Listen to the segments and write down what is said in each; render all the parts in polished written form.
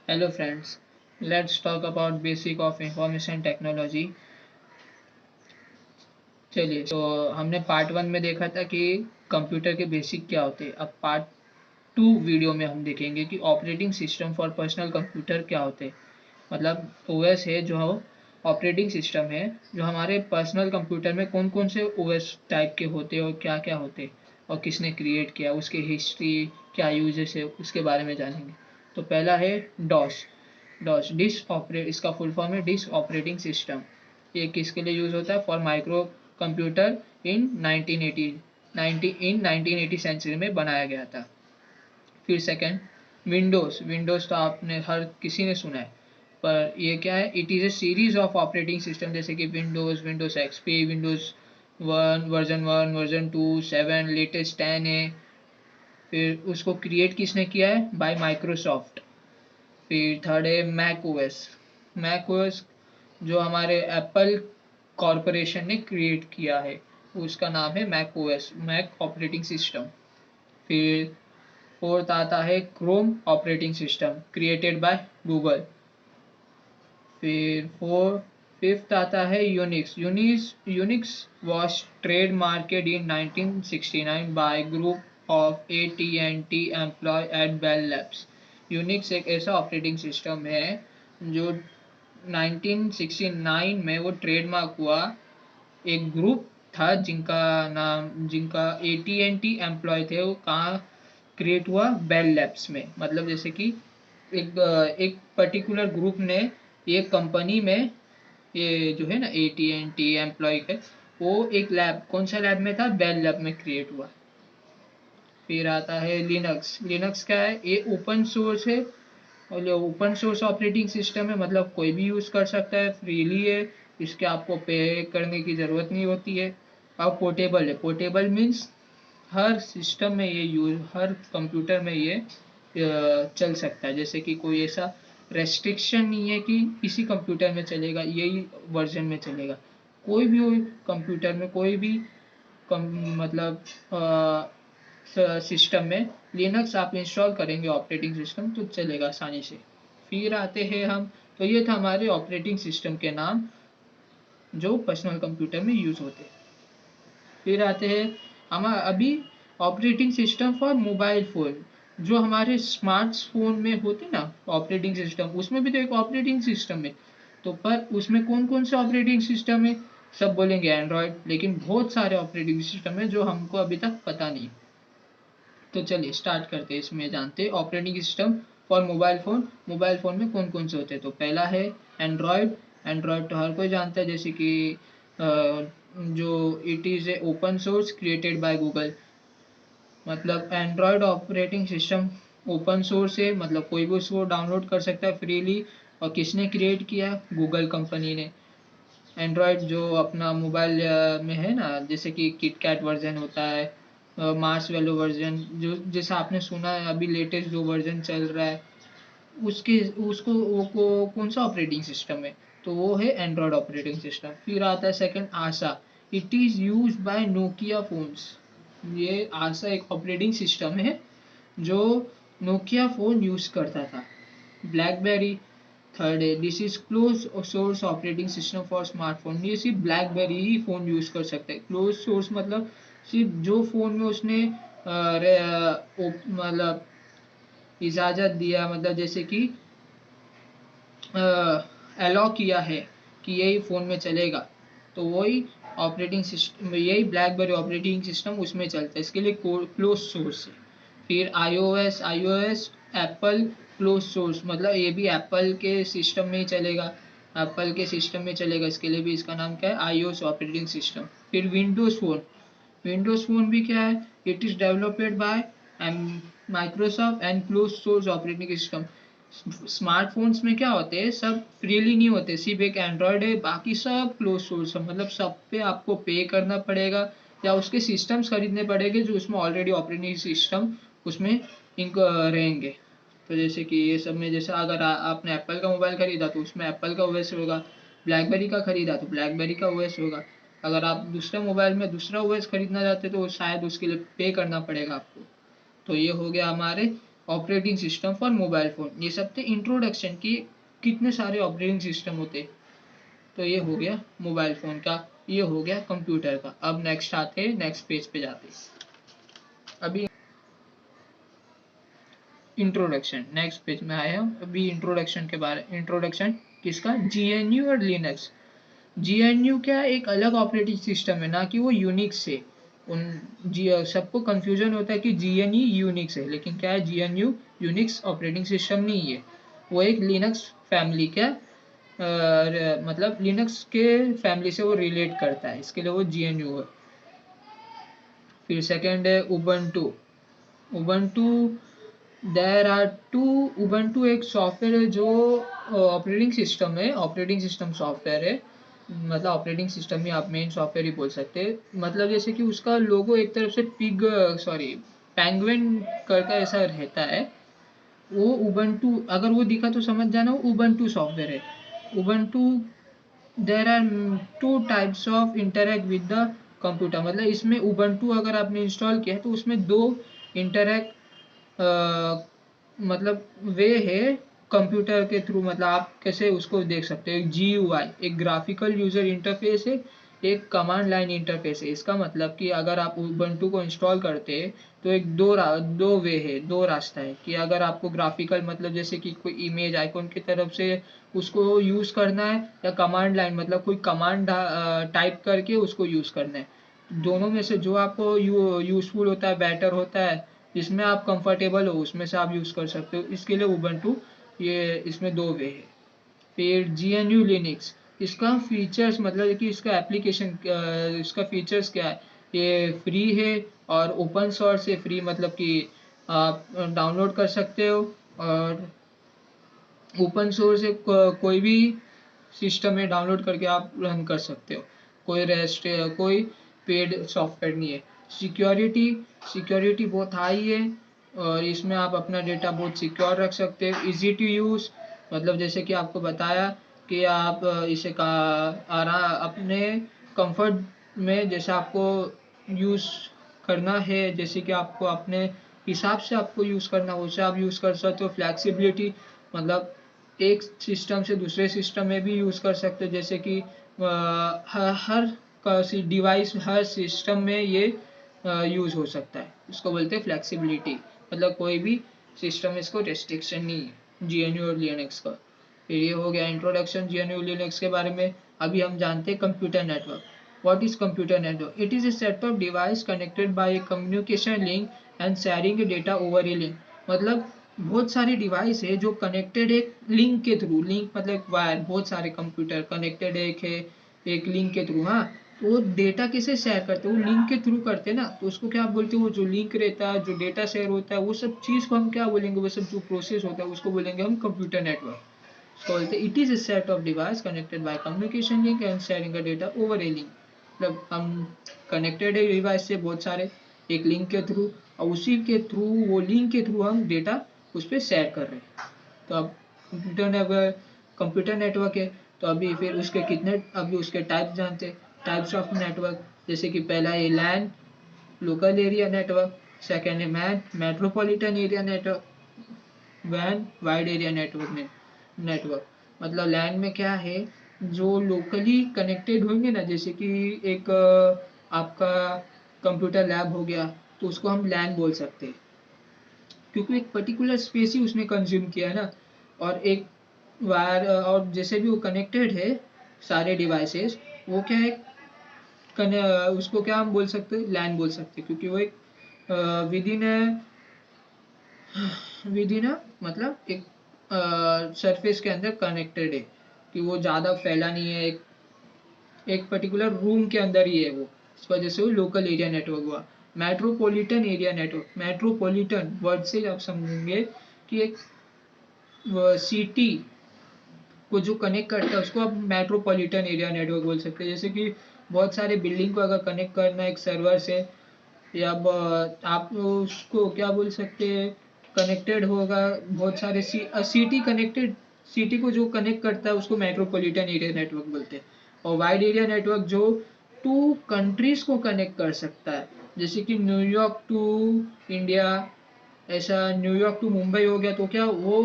Hello friends, let's talk about basic of information technology. चलिए हमने part one में देखा था कि कंप्यूटर के बेसिक क्या होते हैं। अब पार्ट टू वीडियो में हम देखेंगे कि operating system for personal computer क्या होते हैं। मतलब ओएस है जो ऑपरेटिंग सिस्टम है जो हमारे पर्सनल कंप्यूटर में कौन कौन से ओएस टाइप के होते हैं और क्या क्या होते हैं और किसने क्रिएट किया, उसकी हिस्ट्री क्या यूजेस है, उसके बारे में जानेंगे। तो पहला है डॉस। डॉस डिस्क ऑपरेट, इसका फुल फॉर्म है डिस्क ऑपरेटिंग सिस्टम। ये किसके लिए यूज होता है? For micro computer in 1980 1980 century में बनाया गया था। फिर सेकंड विंडोज। विंडोज तो आपने हर किसी ने सुना है, पर ये क्या है? It is A series of operating system, जैसे कि Windows, Windows XP, Windows one version two, 7, latest 10 है। फिर उसको क्रिएट किसने किया है? Bye Microsoft. फिर थर्ड है मैक ओएस। मैक ओएस जो हमारे एप्पल कॉरपोरेशन ने क्रिएट किया है, उसका नाम है Mac OS, Mac operating system. फिर फोर्थ आता है Chrome operating system, created by Google. फिर फिफ्थ आता है Unix. Unix was trade market in 1969 by group of AT&T employ at Bell Labs. Unix एक ऐसा ऑपरेटिंग सिस्टम है जो 1969 में वो ट्रेडमार्क हुआ। एक ग्रुप था जिनका AT&T एम्प्लॉय थे, वो कहाँ क्रिएट हुआ? बेल लैब्स में। मतलब जैसे कि एक पर्टिकुलर ग्रुप ने ये कंपनी में, ये जो है ना AT&T एम्प्लॉय है, वो एक लैब, कौन सा लैब में था? बेल लैब में क्रिएट हुआ। फिर आता है लिनक्स। लिनक्स क्या है? ये ओपन सोर्स है और जो ओपन सोर्स ऑपरेटिंग सिस्टम है, मतलब कोई भी यूज कर सकता है, फ्रीली है, इसके आपको पे करने की जरूरत नहीं होती है। अब पोर्टेबल है। पोर्टेबल मीन्स हर सिस्टम में ये यूज, हर कंप्यूटर में ये चल सकता है। जैसे कि कोई ऐसा रेस्ट्रिक्शन नहीं है कि इसी कंप्यूटर में चलेगा, यही वर्जन में चलेगा। कोई भी कंप्यूटर में कोई भी मतलब सिस्टम में लिनक्स आप इंस्टॉल करेंगे ऑपरेटिंग सिस्टम, तो चलेगा आसानी से। फिर आते हैं हम, तो ये था हमारे ऑपरेटिंग सिस्टम के नाम जो पर्सनल कंप्यूटर में यूज होते हैं। फिर आते हैं हमारा अभी operating system for mobile phone. जो हमारे स्मार्टफोन में होते ना ऑपरेटिंग सिस्टम, उसमें भी तो एक ऑपरेटिंग सिस्टम है। तो पर उसमें कौन कौन से ऑपरेटिंग सिस्टम है? सब बोलेंगे एंड्रॉयड, लेकिन बहुत सारे ऑपरेटिंग सिस्टम है जो हमको अभी तक पता नहीं। तो चलिए स्टार्ट करते हैं, इसमें जानते हैं operating system for mobile phone. Mobile phone में कौन कौन से होते हैं? तो पहला है एंड्रॉयड। एंड्रॉयड तो हर कोई जानता है, जैसे कि जो it is a open source created by Google. मतलब Android operating system open source है, मतलब कोई भी उसको डाउनलोड कर सकता है फ्रीली। और किसने क्रिएट किया? गूगल कंपनी ने। एंड्रॉयड जो अपना मोबाइल में है ना, जैसे कि किटकैट वर्जन होता है, मार्स वैल्यू वर्जन, जो जैसा आपने सुना है अभी लेटेस्ट जो वर्जन चल रहा है, उसके उसको वो कौन सा ऑपरेटिंग सिस्टम है? तो वो है एंड्रॉयड ऑपरेटिंग सिस्टम। फिर आता है second Asha. It is use by Nokia phones. ये आशा एक ऑपरेटिंग सिस्टम है जो नोकिया फोन यूज करता था। ब्लैकबेरी थर्ड है, this is close source operating system for smartphone. ये सिर्फ ब्लैकबेरी ही फोन यूज कर सकता है। क्लोज सोर्स मतलब सिर्फ जो फोन में उसने मतलब इजाजत दिया, मतलब जैसे कि अलाउ किया है कि यही फ़ोन में चलेगा, तो वही ऑपरेटिंग सिस्टम, यही ब्लैकबेरी ऑपरेटिंग सिस्टम उसमें चलता है। इसके लिए क्लोज सोर्स है। फिर iOS। iOS Apple close source, मतलब ये भी एप्पल के सिस्टम में ही चलेगा, एप्पल के सिस्टम में चलेगा। इसके लिए भी इसका नाम क्या है? iOS operating system. फिर विंडोज फोन। विंडोज फोन भी क्या है? It is developed by Microsoft and close source operating system. Smartphones में क्या होते हैं, सब फ्रीली नहीं होते, सिर्फ एक एंड्रॉयड है, बाकी सब क्लोज सोर्स है। मतलब सब पे आपको पे करना पड़ेगा या उसके सिस्टम्स खरीदने पड़ेंगे जो उसमें ऑलरेडी ऑपरेटिंग सिस्टम उसमें इनको रहेंगे। तो जैसे कि ये सब में, जैसे अगर आपने एप्पल का मोबाइल खरीदा तो उसमें एप्पल का ओएस होगा, ब्लैकबेरी का खरीदा तो ब्लैकबेरी का ओएस होगा। अगर आप दूसरे मोबाइल में दूसरा ओएस खरीदना चाहते तो शायद उसके लिए पे करना पड़ेगा आपको। तो ये हो गया हमारे operating system for mobile phone. ये सब थे इंट्रोडक्शन की कितने सारे ऑपरेटिंग सिस्टम होते। तो ये हो गया मोबाइल फोन का, ये हो गया कंप्यूटर का। अब नेक्स्ट आते, नेक्स्ट पेज पे जाते। अभी इंट्रोडक्शन नेक्स्ट पेज में आए हम। अभी इंट्रोडक्शन के बारे, इंट्रोडक्शन किसका, जीएनयू और लिनक्स। जीएनयू क्या एक अलग ऑपरेटिंग सिस्टम है, ना कि वो यूनिक्स है। उन जी सबको कंफ्यूजन होता है कि जीएनयू यूनिक्स है, लेकिन क्या है, जीएनयू यूनिक्स ऑपरेटिंग सिस्टम नहीं है। वो एक लिनक्स फैमिली का मतलब लिनक्स के फैमिली से वो रिलेट करता है, इसके लिए वो जीएनयू है। फिर सेकंड है Ubuntu. Ubuntu there are two. Ubuntu एक सॉफ्टवेयर है जो ऑपरेटिंग सिस्टम है, ऑपरेटिंग सिस्टम सॉफ्टवेयर है। मतलब ऑपरेटिंग सिस्टम ही आप मेन सॉफ्टवेयर ही बोल सकते हैं। मतलब जैसे कि उसका लोगो एक तरफ से पिग सॉरी पेंगुइन करके ऐसा रहता है। वो उबंटू अगर वो दिखा तो समझ जाना वो उबंटू सॉफ्टवेयर है। Ubuntu there are two types of interact with the computer. मतलब इसमें उबंटू अगर आपने इंस्टॉल किया है तो उसमें दो इंटरेक्ट मतलब वे है कंप्यूटर के थ्रू। मतलब आप कैसे उसको देख सकते हो, एक GUI एक ग्राफिकल यूजर इंटरफेस है, एक कमांड लाइन इंटरफेस है। इसका मतलब कि अगर आप उबंटू को इंस्टॉल करते हैं तो एक दो वे है, दो रास्ता है कि अगर आपको ग्राफिकल मतलब जैसे कि कोई इमेज आइकॉन की तरफ से उसको यूज करना है, या कमांड लाइन मतलब कोई कमांड टाइप करके उसको यूज करना है। दोनों में से जो आपको यूजफुल होता है, बेटर होता है, जिसमें आप कंफर्टेबल हो उसमें से आप यूज कर सकते हो। इसके लिए उबंटू ये इसमें दो वे है। फिर GNU लिनक्स, इसका फीचर्स मतलब कि इसका एप्लीकेशन इसका फीचर्स क्या है, ये फ्री है और ओपन सोर्स है। फ्री मतलब कि आप डाउनलोड कर सकते हो, और ओपन सोर्स है, कोई भी सिस्टम में डाउनलोड करके आप रन कर सकते हो। कोई पेड सॉफ्टवेयर नहीं है। सिक्योरिटी, सिक्योरिटी बहुत हाई है, और इसमें आप अपना डेटा बहुत सिक्योर रख सकते हो। इजी टू यूज मतलब जैसे कि आपको बताया कि आप इसे का अपने कंफर्ट में जैसे आपको यूज करना है, जैसे कि आपको अपने हिसाब से आपको यूज करना वैसे आप यूज कर सकते हो। फ्लैक्सिबिलिटी मतलब एक सिस्टम से दूसरे सिस्टम में भी यूज कर सकते हो, जैसे कि हर डिवाइस हर सिस्टम में ये यूज हो सकता है। इसको बोलते हैं फ्लैक्सिबिलिटी। मतलब कोई भी सिस्टम में इसको रेस्ट्रिक्शन नहीं है GNU और लिनक्स का। फिर ये हो गया इंट्रोडक्शन GNU लिनक्स के बारे में। अभी हम जानते हैं computer network. What is computer network? It is a set of device connected by a communication link and sharing data over a link. मतलब बहुत सारे डिवाइस है जो कनेक्टेड है लिंक के थ्रू। लिंक मतलब वायर, बहुत सारे कंप्यूटर कनेक्टेड है एक लिंक के थ्रू। हाँ, तो वो डेटा कैसे शेयर करते हैं, वो लिंक के थ्रू करते हैं ना, तो उसको क्या बोलते हैं, वो जो लिंक रहता है, जो डेटा शेयर होता है, वो सब चीज को हम क्या बोलेंगे, वो सब जो प्रोसेस होता है उसको बोलेंगे हम computer network. So it is a set of device connected by communication link and sharing the data over a link. मतलब हम कनेक्टेड है डिवाइस से बहुत सारे एक लिंक के थ्रू, और उसी के थ्रू वो लिंक के थ्रू हम डेटा उस पर शेयर कर रहे हैं। तो अब कंप्यूटर नेटवर्क है। तो अभी फिर उसके कितने, अभी उसके टाइप जानते, टाइप्स ऑफ नेटवर्क। जैसे कि पहला है LAN, local area network. Second है मैन, मेट्रोपॉलिटन एरिया नेटवर्क। वैन, वाइड एरिया नेटवर्क मतलब लैन में क्या है, जो लोकली कनेक्टेड होंगे ना, जैसे कि एक आपका कंप्यूटर लैब हो गया, तो उसको हम लैन बोल सकते हैं, क्योंकि एक पर्टिकुलर स्पेस ही उसने कंज्यूम किया है ना। और एक वायर, और जैसे भी वो कनेक्टेड है सारे डिवाइसेस, वो क्या है, उसको क्या हम बोल सकते हैं, लैन बोल सकते हैं, क्योंकि वो एक विद इन मतलब एक सरफेस के अंदर कनेक्टेड है, कि वो ज़्यादा फैला नहीं है, एक पर्टिकुलर रूम के अंदर ही है वो। इस वजह से वो लोकल एरिया नेटवर्क हुआ। Metropolitan area network, metropolitan word से आप समझेंगे कि एक सिटी को जो कनेक्ट करता है उसको आप मेट्रोपॉलिटन एरिया नेटवर्क बोल सकते हैं। जैसे कि बहुत सारे बिल्डिंग को अगर कनेक्ट करना है एक सर्वर से, या आप उसको क्या बोल सकते हैं, कनेक्टेड होगा बहुत सारे सिटी कनेक्टेड, सिटी को जो कनेक्ट करता है उसको मेट्रोपॉलिटन एरिया नेटवर्क बोलते हैं। और वाइड एरिया नेटवर्क जो टू कंट्रीज को कनेक्ट कर सकता है, जैसे कि न्यूयॉर्क टू इंडिया, ऐसा न्यूयॉर्क टू मुंबई हो गया, तो क्या वो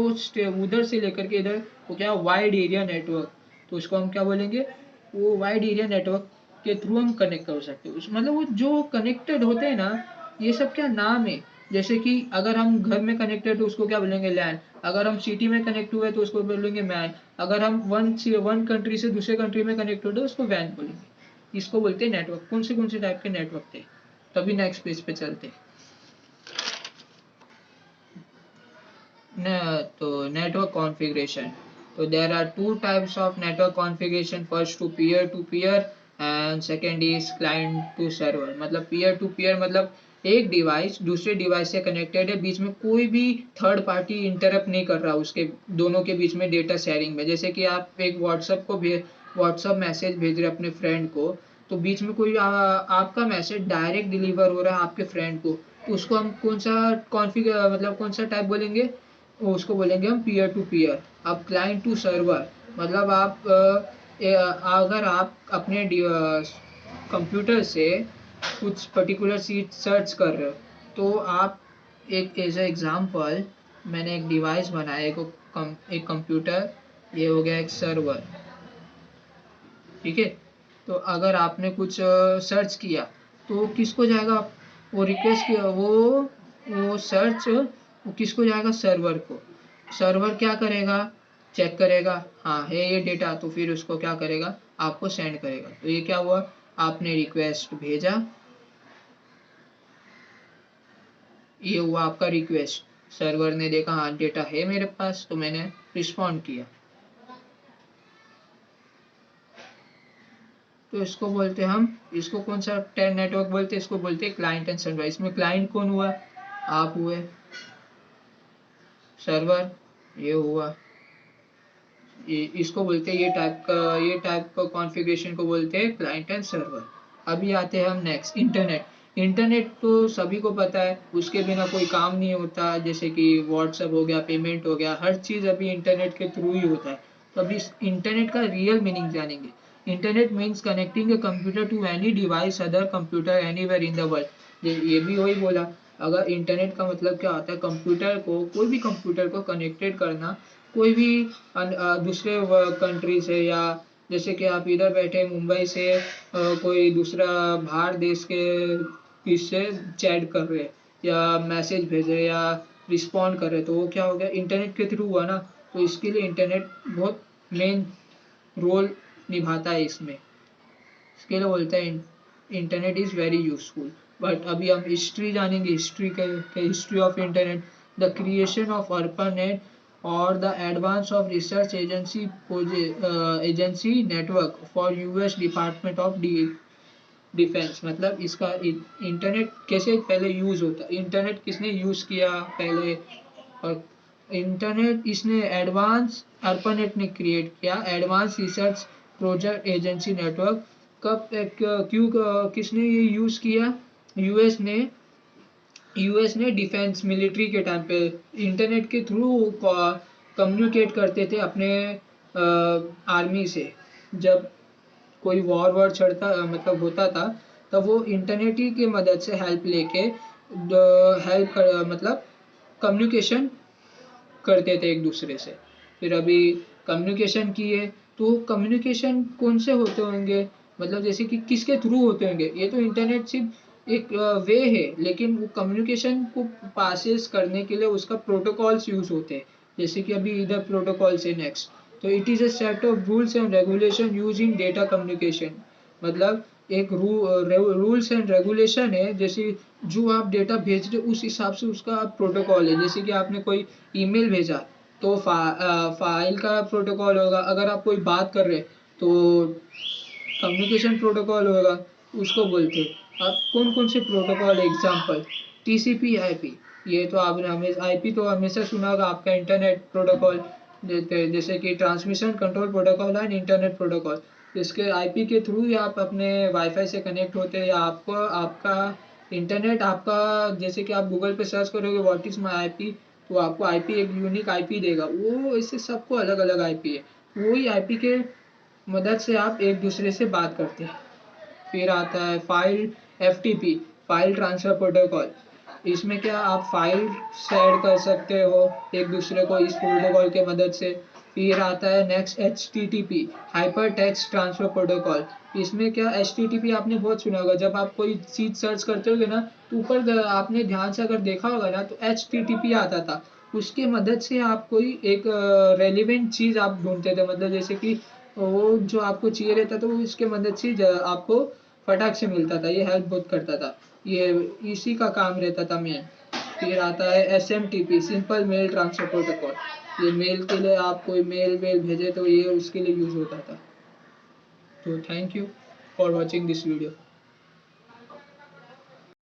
उधर से लेकर के इधर वो क्या वाइड एरिया नेटवर्क, तो उसको हम क्या बोलेंगे, वो वाइड एरिया नेटवर्क के थ्रू हम कनेक्ट कर सकते हैं। मतलब वो जो कनेक्टेड होते हैं ना, ये सब क्या नाम है। जैसे कि अगर हम घर में कनेक्टेड तो उसको क्या बोलेंगे, लैन। अगर हम सिटी में कनेक्ट हुए तो उसको बोलेंगे मैन। अगर हम वन कंट्री से दूसरे कंट्री में कनेक्ट हो तो उसको वैन बोलेंगे। इसको बोलते हैं नेटवर्क। कौन से टाइप के नेटवर्क थे, तभी नेक्स्ट पेज पे चलते हैं। तो नेटवर्क कॉन्फ़िगरेशन, तो there are two types of network configuration, first to peer and second is client to server. मतलब पीयर टू पीयर मतलब एक डिवाइस दूसरे डिवाइस से कनेक्टेड है, बीच में कोई भी थर्ड पार्टी इंटरप्ट नहीं कर रहा उसके दोनों के बीच में डेटा शेयरिंग में। जैसे कि आप एक व्हाट्सअप मैसेज भेज रहे अपने फ्रेंड को, तो बीच में कोई आपका मैसेज डायरेक्ट डिलीवर हो रहा है आपके फ्रेंड को, तो उसको हम कौन सा कॉन्फ़िगर मतलब कौन सा टाइप बोलेंगे, उसको बोलेंगे हम पीयर टू पीयर। अब क्लाइंट टू सर्वर मतलब आप अगर आप अपने कंप्यूटर से कुछ पर्टिकुलर सीट सर्च कर रहे हो, तो आप एक एज एग्जांपल मैंने एक डिवाइस बनाया, एक कंप्यूटर, ये हो गया एक सर्वर, ठीक है। तो अगर आपने कुछ सर्च किया तो किसको जाएगा, वो रिक्वेस्ट किया, वो सर्च वो किसको जाएगा, सर्वर को। सर्वर क्या करेगा, चेक करेगा, हाँ है ये डेटा, तो फिर उसको क्या करेगा, आपको सेंड करेगा। तो ये क्या हुआ, आपने रिक्वेस्ट भेजा, ये हुआ आपका रिक्वेस्ट, सर्वर ने देखा हाँ डेटा है मेरे पास, तो मैंने रिस्पॉन्ड किया। तो इसको बोलते हैं हम, इसको कौन सा नेटवर्क बोलते हैं, इसको बोलते हैं क्लाइंट एंड सर्वर। इसमें क्लाइंट कौन हुआ, आप हुए, सर्वर ये हुआ, ये इसको बोलते हैं, ये टाइप का कॉन्फ़िगरेशन को बोलते हैं क्लाइंट एंड सर्वर। अभी आते हैं हम नेक्स्ट, इंटरनेट। इंटरनेट तो सभी को पता है, उसके बिना कोई काम नहीं होता। जैसे कि व्हाट्सएप हो गया, पेमेंट हो गया, हर चीज़ अभी इंटरनेट के थ्रू ही होता है। तो अभी इस इंटरनेट का रियल मीनिंग जानेंगे। Internet means connecting a computer to any device other computer anywhere in the world. ये भी वही बोला। अगर इंटरनेट का मतलब क्या होता है, कंप्यूटर को, कोई भी कंप्यूटर को कनेक्टेड करना कोई भी दूसरे कंट्री से, या जैसे कि आप इधर बैठे मुंबई से कोई दूसरा बाहर देश के इससे चैट कर रहे या मैसेज भेज रहे या रिस्पॉन्ड कर रहे, तो वो क्या हो गया, इंटरनेट के थ्रू हुआ ना। तो इसके लिए इंटरनेट बहुत मेन रोल निभाता है इसमें। इसके लिए बोलते हैं internet is very useful. But अभी हम हिस्ट्री जानेंगे, history of internet. The creation of ARPANET और the advance of research agency network for US department of defence. मतलब इसका इंटरनेट कैसे पहले यूज होता, इंटरनेट किसने यूज किया पहले, और इंटरनेट इसने एडवांस ARPANET ने क्रिएट किया, advance research project agency network. कब क्यों किसने ये यूज किया, यूएस ने। यूएस ने डिफेंस मिलिट्री के टाइम पे इंटरनेट के थ्रू कम्युनिकेट करते थे अपने आर्मी से। जब कोई वॉर चढ़ता मतलब होता था, तब वो इंटरनेट ही की मदद से हेल्प लेके हेल्प कर मतलब कम्युनिकेशन करते थे एक दूसरे से। फिर अभी कम्युनिकेशन किए, तो कम्युनिकेशन कौन से होते होंगे, मतलब जैसे कि किसके थ्रू होते होंगे। ये तो इंटरनेट सिर्फ एक वे है, लेकिन वो कम्युनिकेशन को पासेस करने के लिए उसका प्रोटोकॉल्स यूज होते हैं। जैसे कि अभी इधर प्रोटोकॉल से नेक्स्ट, तो it is a set of rules and regulation use in data communication. मतलब एक रूल्स एंड रेगुलेशन है, जैसे जो आप डेटा भेज रहे उस हिसाब से उसका प्रोटोकॉल है। जैसे कि आपने कोई ईमेल भेजा, तो फाइल का प्रोटोकॉल होगा। अगर आप कोई बात कर रहे तो कम्युनिकेशन प्रोटोकॉल होगा, उसको बोलते हैं। अब कौन कौन से प्रोटोकॉल, एग्जांपल टीसीपी आईपी। ये तो आपने हमेशा आईपी तो हमेशा सुना होगा, आपका इंटरनेट प्रोटोकॉल देते हैं। जैसे कि transmission control protocol and internet protocol. इसके आईपी के थ्रू ही आप अपने वाईफाई से कनेक्ट होते हैं, या आपको आपका इंटरनेट आपका, जैसे कि आप गूगल पे सर्च करोगे व्हाट इज माई आईपी, तो आपको आईपी एक यूनिक आईपी देगा। वो इससे सबको अलग अलग आईपी है, वही आईपी के मदद से आप एक दूसरे से बात करते हैं। फिर आता है file FTP, file transfer protocol. इसमें क्या आप फाइल शेयर कर सकते हो एक दूसरे को इस प्रोटोकॉल के मदद से। फिर आता है next HTTP, hyper text transfer protocol. इसमें क्या HTTP आपने बहुत सुना होगा, जब आप कोई चीज सर्च करते होगे ना तो ऊपर आपने ध्यान से अगर देखा होगा ना तो HTTP आता था। उसके मदद से आप कोई एक रेलिवेंट चीज आप ढूंढते थे, मतलब जैसे कि वो जो आपको चाहिए रहता था वो इसके मदद से आपको फटाक से मिलता था। ये हेल्प बहुत करता था, ये इसी का काम रहता था मेन। फिर आता है SMTP, simple mail transfer protocol. ये मेल के लिए आप कोई मेल वेल भेजे तो ये उसके लिए यूज होता था। तो thank you for watching this video.